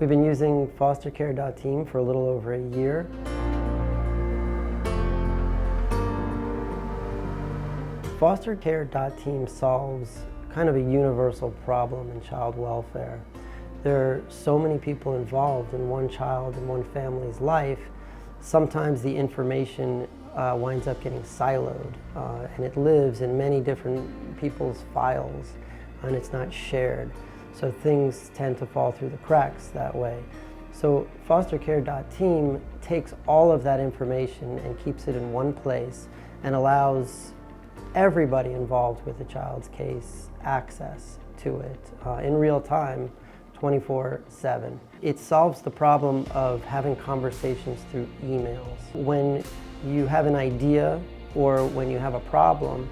We've been using FosterCare.Team for a little over a year. FosterCare.Team solves kind of a universal problem in child welfare. There are so many people involved in one child and one family's life. Sometimes the information winds up getting siloed and it lives in many different people's files and it's not shared. So things tend to fall through the cracks that way. So FosterCare.Team takes all of that information and keeps it in one place and allows everybody involved with the child's case access to it in real time, 24/7. It solves the problem of having conversations through emails. When you have an idea or when you have a problem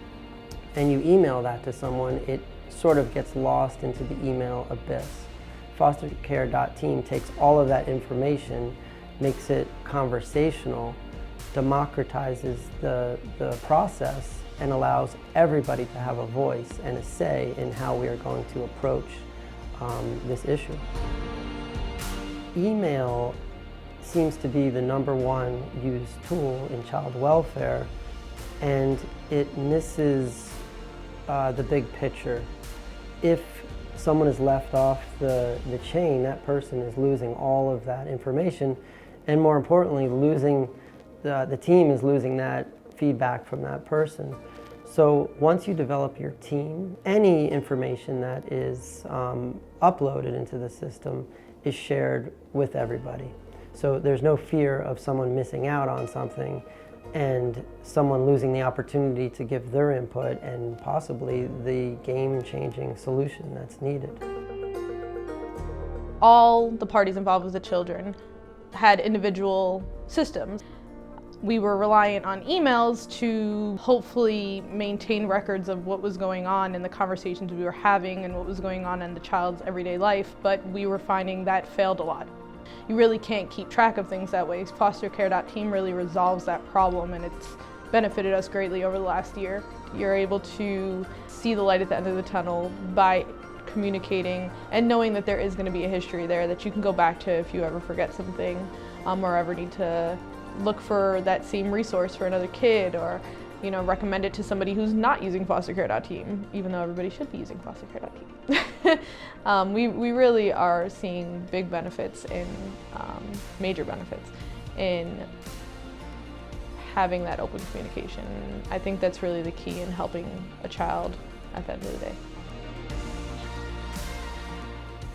and you email that to someone, it sort of gets lost into the email abyss. FosterCare.Team takes all of that information, makes it conversational, democratizes the process, and allows everybody to have a voice and a say in how we are going to approach this issue. Email seems to be the #1 used tool in child welfare, and it misses the big picture. If someone is left off the chain, that person is losing all of that information, and more importantly, the team is losing that feedback from that person. So once you develop your team, any information that is uploaded into the system is shared with everybody. So there's no fear of someone missing out on something and someone losing the opportunity to give their input and possibly the game-changing solution that's needed. All the parties involved with the children had individual systems. We were reliant on emails to hopefully maintain records of what was going on and the conversations we were having and what was going on in the child's everyday life, but we were finding that failed a lot. You really can't keep track of things that way. FosterCare.Team really resolves that problem, and it's benefited us greatly over the last year. You're able to see the light at the end of the tunnel by communicating and knowing that there is going to be a history there that you can go back to if you ever forget something or ever need to look for that same resource for another kid, or recommend it to somebody who's not using FosterCare.Team, even though everybody should be using FosterCare.Team. We really are seeing big benefits major benefits in having that open communication. I think that's really the key in helping a child at the end of the day.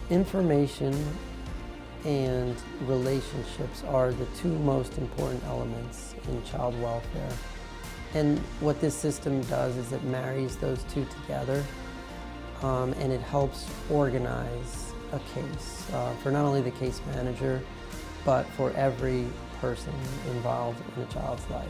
Information and relationships are the two most important elements in child welfare. And what this system does is it marries those two together and it helps organize a case for not only the case manager, but for every person involved in a child's life.